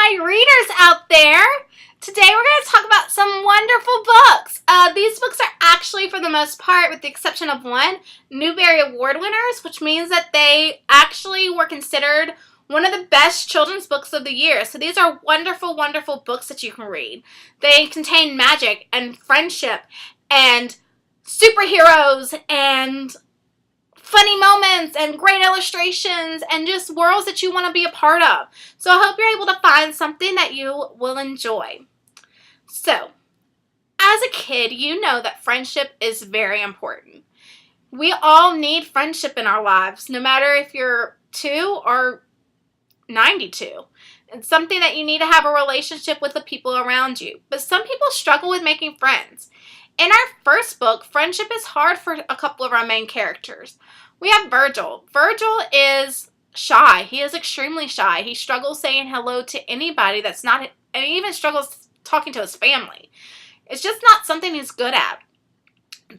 my readers out there. Today we're going to talk about some wonderful books. These books are actually, for the most part, with the exception of one, Newbery Award winners, which means that they actually were considered one of the best children's books of the year. So these are wonderful, wonderful books that you can read. They contain magic and friendship and superheroes and funny moments and great illustrations and just worlds that you want to be a part of. So I hope you're able to find something that you will enjoy. So, as a kid, you know that friendship is very important. We all need friendship in our lives, no matter if you're 2 or 92. It's something that you need to have a relationship with the people around you. But some people struggle with making friends. In our first book, friendship is hard for a couple of our main characters. We have Virgil. Virgil is shy. He is extremely shy. He struggles saying hello to anybody that's not, and he even struggles talking to his family. It's just not something he's good at.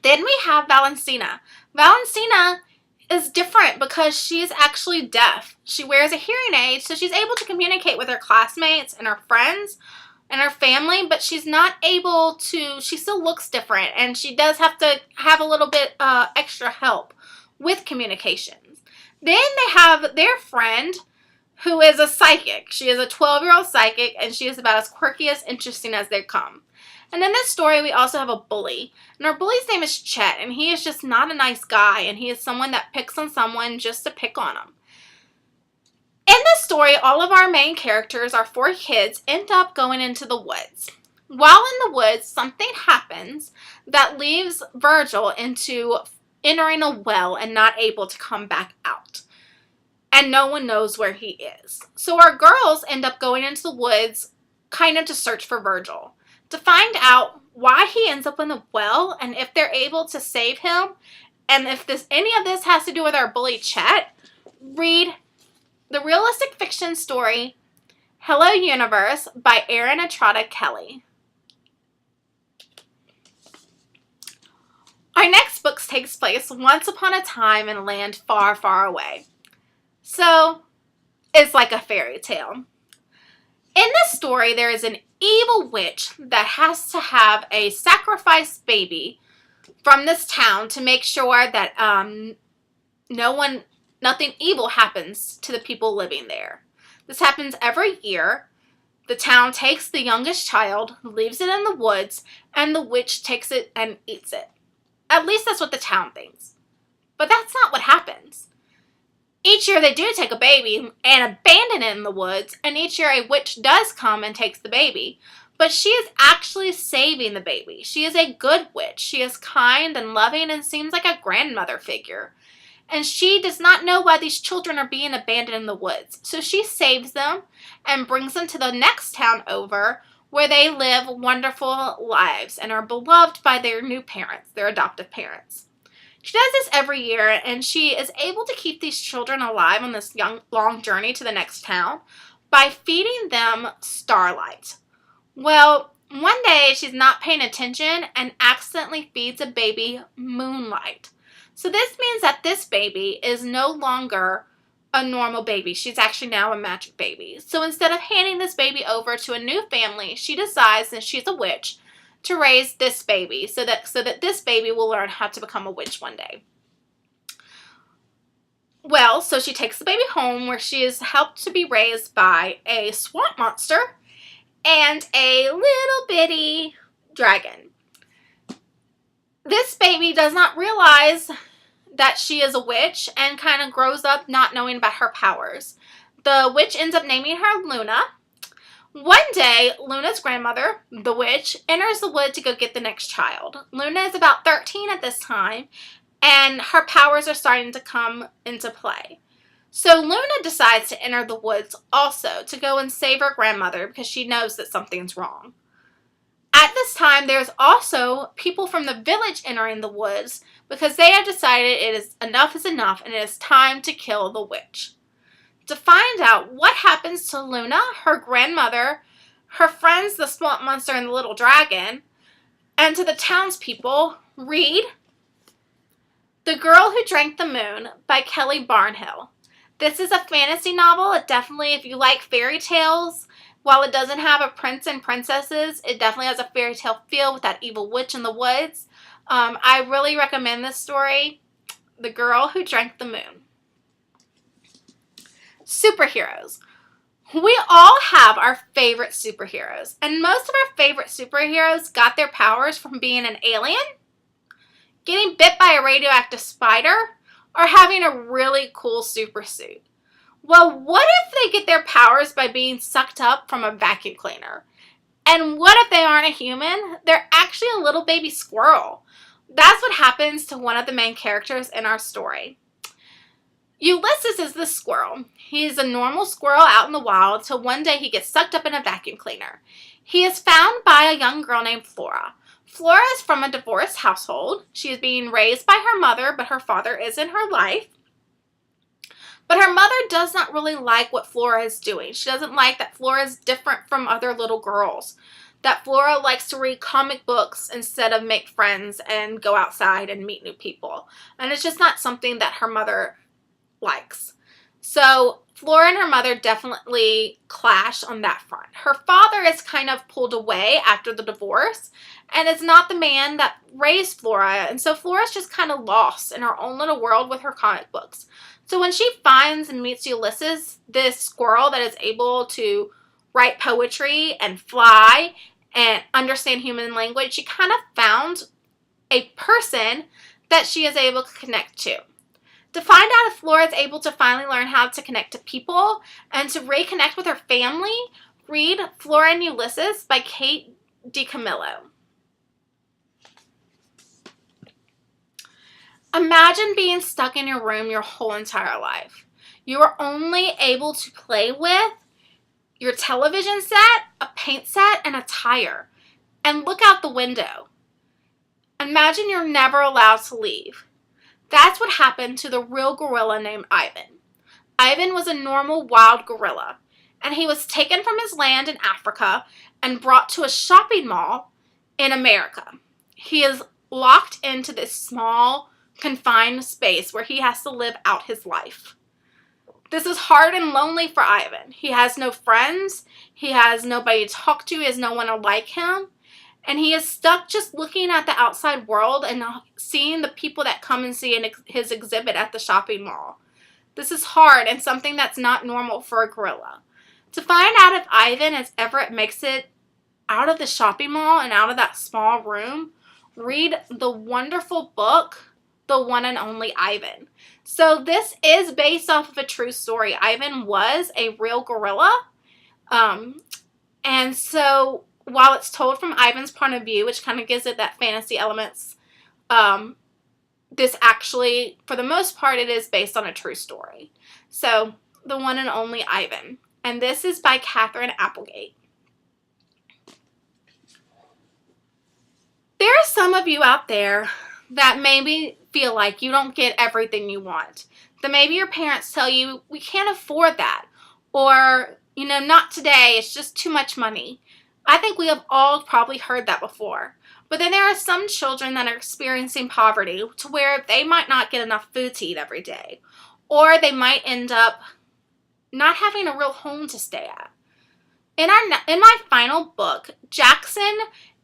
Then we have Valentina. Valentina is different because she is actually deaf. She wears a hearing aid, so she's able to communicate with her classmates and her friends and her family, but she's not able to, she still looks different, and she does have to have a little bit extra help with communications. Then they have their friend who is a psychic. She is a 12-year-old psychic, and she is about as quirky as interesting as they come. And in this story, we also have a bully. And our bully's name is Chet, and he is just not a nice guy, and he is someone that picks on someone just to pick on them. In this story, all of our main characters, our 4 kids, end up going into the woods. While in the woods, something happens that leaves Virgil into entering a well and not able to come back out. And no one knows where he is. So our girls end up going into the woods kind of to search for Virgil, to find out why he ends up in the well and if they're able to save him. And if any of this has to do with our bully Chet, read the realistic fiction story Hello Universe by Erin Entrada Kelly. Our next book takes place once upon a time in a land far, far away. So, it's like a fairy tale. In this story, there is an evil witch that has to have a sacrifice baby from this town to make sure that nothing evil happens to the people living there. This happens every year. The town takes the youngest child, leaves it in the woods, and the witch takes it and eats it. At least that's what the town thinks. But that's not what happens. Each year they do take a baby and abandon it in the woods, and each year a witch does come and takes the baby. But she is actually saving the baby. She is a good witch. She is kind and loving and seems like a grandmother figure. And she does not know why these children are being abandoned in the woods. So she saves them and brings them to the next town over, where they live wonderful lives and are beloved by their new parents, their adoptive parents. She does this every year, and she is able to keep these children alive on this long journey to the next town by feeding them starlight. Well, one day she's not paying attention and accidentally feeds a baby moonlight. So this means that this baby is no longer a normal baby. She's actually now a magic baby. So instead of handing this baby over to a new family, she decides, since she's a witch, to raise this baby so that this baby will learn how to become a witch one day. Well, so she takes the baby home, where she is helped to be raised by a swamp monster and a little bitty dragon. This baby does not realize that she is a witch and kind of grows up not knowing about her powers. The witch ends up naming her Luna. One day, Luna's grandmother, the witch, enters the wood to go get the next child. Luna is about 13 at this time, and her powers are starting to come into play. So Luna decides to enter the woods also to go and save her grandmother because she knows that something's wrong. At this time, there's also people from the village entering the woods because they have decided enough is enough and it is time to kill the witch. To find out what happens to Luna, her grandmother, her friends, the swamp monster and the little dragon, and to the townspeople, read The Girl Who Drank the Moon by Barnhill. This is a fantasy novel. It definitely, if you like fairy tales While it doesn't have a prince and princesses, it definitely has a fairy tale feel with that evil witch in the woods. I really recommend this story, The Girl Who Drank the Moon. Superheroes. We all have our favorite superheroes, and most of our favorite superheroes got their powers from being an alien, getting bit by a radioactive spider, or having a really cool super suit. Well, what if they get their powers by being sucked up from a vacuum cleaner? And what if they aren't a human? They're actually a little baby squirrel. That's what happens to one of the main characters in our story. Ulysses is the squirrel. He's a normal squirrel out in the wild till one day he gets sucked up in a vacuum cleaner. He is found by a young girl named Flora. Flora is from a divorced household. She is being raised by her mother, but her father is in her life. But her mother does not really like what Flora is doing. She doesn't like that Flora is different from other little girls. That Flora likes to read comic books instead of make friends and go outside and meet new people. And it's just not something that her mother likes. So Flora and her mother definitely clash on that front. Her father is kind of pulled away after the divorce and is not the man that raised Flora. And so Flora's just kind of lost in her own little world with her comic books. So when she finds and meets Ulysses, this squirrel that is able to write poetry and fly and understand human language, she kind of found a person that she is able to connect to. To find out if Flora is able to finally learn how to connect to people and to reconnect with her family, read Flora and Ulysses by DiCamillo. Imagine being stuck in your room your whole entire life. You are only able to play with your television set, a paint set, and a tire. And look out the window. Imagine you're never allowed to leave. That's what happened to the real gorilla named Ivan. Ivan was a normal wild gorilla, and he was taken from his land in Africa and brought to a shopping mall in America. He is locked into this small, confined space where he has to live out his life. This is hard and lonely for Ivan. He has no friends, he has nobody to talk to, he has no one to like him. And he is stuck just looking at the outside world and seeing the people that come and see his exhibit at the shopping mall. This is hard and something that's not normal for a gorilla. To find out if Ivan, as Everett, makes it out of the shopping mall and out of that small room, read the wonderful book, The One and Only Ivan. So this is based off of a true story. Ivan was a real gorilla. And so while it's told from Ivan's point of view, which kind of gives it that fantasy elements, this actually, for the most part, it is based on a true story. So, The One and Only Ivan. And this is by Katherine Applegate. There are some of you out there that maybe feel like you don't get everything you want. That maybe your parents tell you, we can't afford that. Or, not today, it's just too much money. I think we have all probably heard that before. But then there are some children that are experiencing poverty to where they might not get enough food to eat every day. Or they might end up not having a real home to stay at. In my final book, Jackson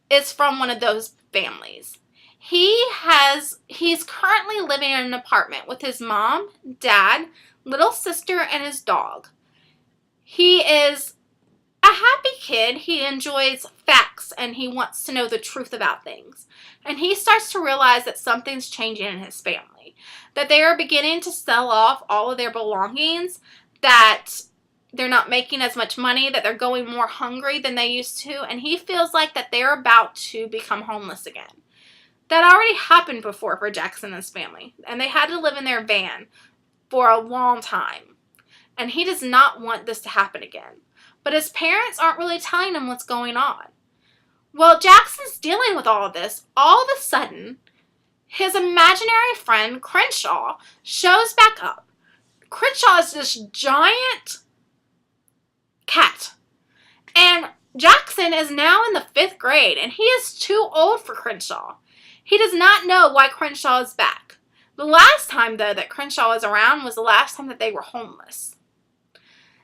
is from one of those families. He's currently living in an apartment with his mom, dad, little sister, and his dog. He is a happy kid. He enjoys facts and he wants to know the truth about things. And he starts to realize that something's changing in his family. That they are beginning to sell off all of their belongings, that they're not making as much money, that they're going more hungry than they used to, and he feels like that they're about to become homeless again. That already happened before for Jackson and his family, and they had to live in their van for a long time. And he does not want this to happen again. But his parents aren't really telling him what's going on. Well, Jackson's dealing with all of this. All of a sudden, his imaginary friend, Crenshaw, shows back up. Crenshaw is this giant cat. And Jackson is now in the 5th grade, and he is too old for Crenshaw. He does not know why Crenshaw is back. The last time, though, that Crenshaw was around was the last time that they were homeless.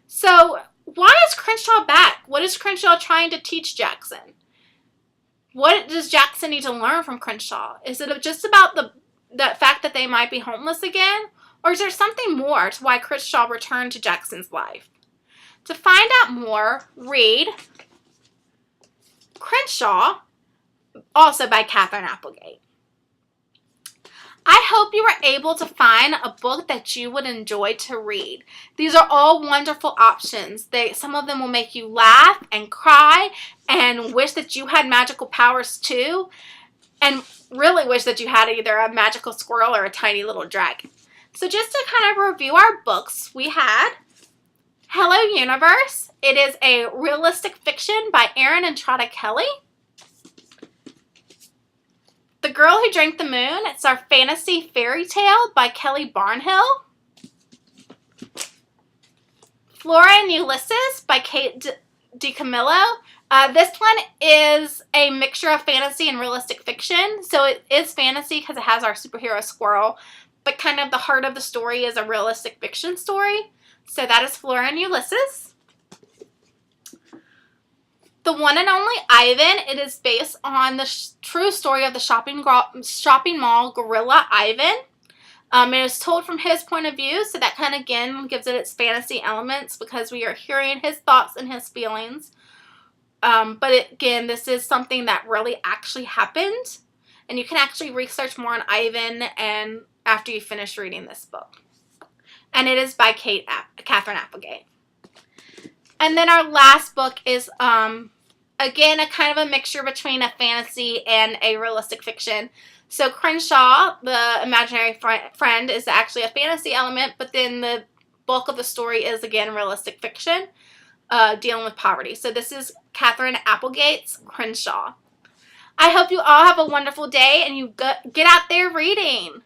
So, why is Crenshaw Crenshaw back? What is Crenshaw trying to teach Jackson? What does Jackson need to learn from Crenshaw? Is it just about the fact that they might be homeless again? Or is there something more to why Crenshaw returned to Jackson's life? To find out more, read Crenshaw, also by Katherine Applegate. I hope you were able to find a book that you would enjoy to read. These are all wonderful options. Some of them will make you laugh and cry and wish that you had magical powers too, and really wish that you had either a magical squirrel or a tiny little dragon. So just to kind of review our books, we had Hello Universe. It is a realistic fiction by Erin and Entrada Kelly. The Girl Who Drank the Moon. It's our fantasy fairy tale by Kelly Barnhill. Flora and Ulysses by DiCamillo. This one is a mixture of fantasy and realistic fiction. So it is fantasy because it has our superhero squirrel, but kind of the heart of the story is a realistic fiction story. So that is Flora and Ulysses. The One and Only Ivan. It is based on the true story of the shopping mall gorilla Ivan. It is told from his point of view, so that kind of again gives it its fantasy elements because we are hearing his thoughts and his feelings. But again, this is something that really actually happened, and you can actually research more on Ivan and after you finish reading this book. And it is by Katherine Applegate. And then our last book is, again, a kind of a mixture between a fantasy and a realistic fiction. So Crenshaw, the imaginary friend, is actually a fantasy element, but then the bulk of the story is, again, realistic fiction, dealing with poverty. So this is Katherine Applegate's Crenshaw. I hope you all have a wonderful day and you get out there reading.